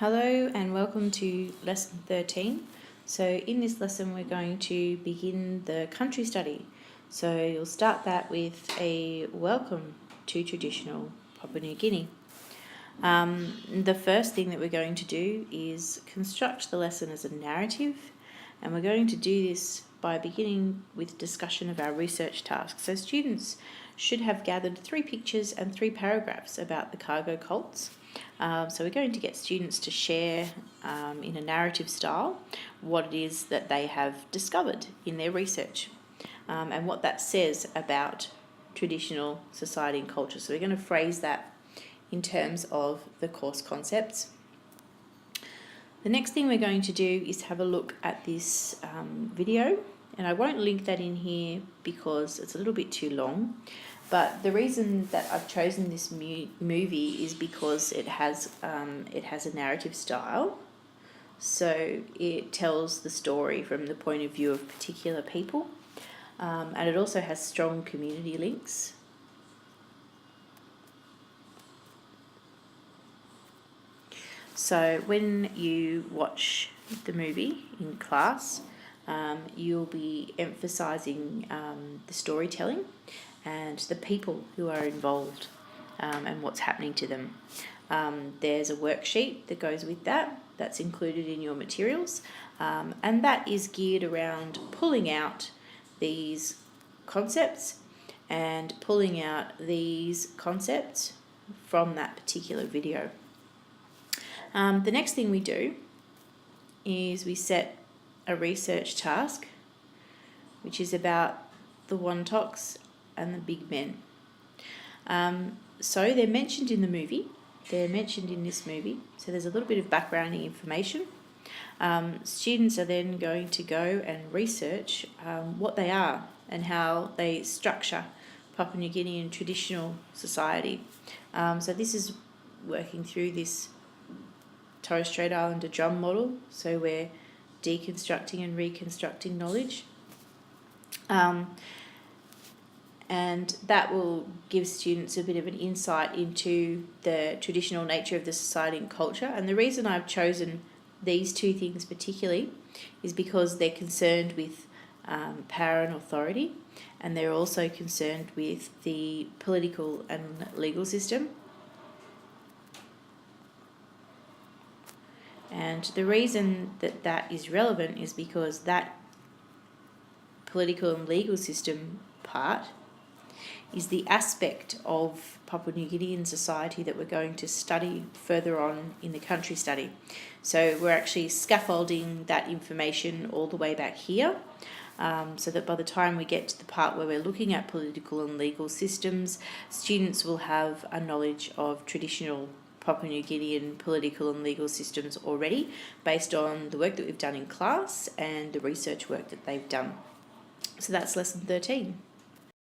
Hello and welcome to lesson 13. So in this lesson we're going to begin the country study. So you'll start that with a welcome to traditional Papua New Guinea. The first thing that we're going to do is construct the lesson as a narrative, and we're going to do this by beginning with discussion of our research task. So students should have gathered 3 pictures and 3 paragraphs about the cargo cults. So we're going to get students to share in a narrative style what it is that they have discovered in their research and what that says about traditional society and culture. So we're going to phrase that in terms of the course concepts. The next thing we're going to do is have a look at this video, and I won't link that in here because it's a little bit too long. But the reason that I've chosen this movie is because it has a narrative style. So it tells the story from the point of view of particular people, and it also has strong community links. So when you watch the movie in class, you'll be emphasising the storytelling and the people who are involved and what's happening to them. There's a worksheet that goes with that, that's included in your materials, and that is geared around pulling out these concepts and pulling out these concepts from that particular video. The next thing we do is we set a research task, which is about the Wontoks and the big men. So they're mentioned in the movie, they're mentioned in this movie, so there's a little bit of backgrounding information. Students are then going to go and research what they are and how they structure Papua New Guinean traditional society. So this is working through this Torres Strait Islander drum model, so we're deconstructing and reconstructing knowledge. And that will give students a bit of an insight into the traditional nature of the society and culture. And the reason I've chosen these 2 things particularly is because they're concerned with power and authority, and they're also concerned with the political and legal system. And the reason that that is relevant is because that political and legal system part is the aspect of Papua New Guinean society that we're going to study further on in the country study. So we're actually scaffolding that information all the way back here, so that by the time we get to the part where we're looking at political and legal systems, students will have a knowledge of traditional Papua New Guinean political and legal systems already, based on the work that we've done in class and the research work that they've done. So that's lesson 13.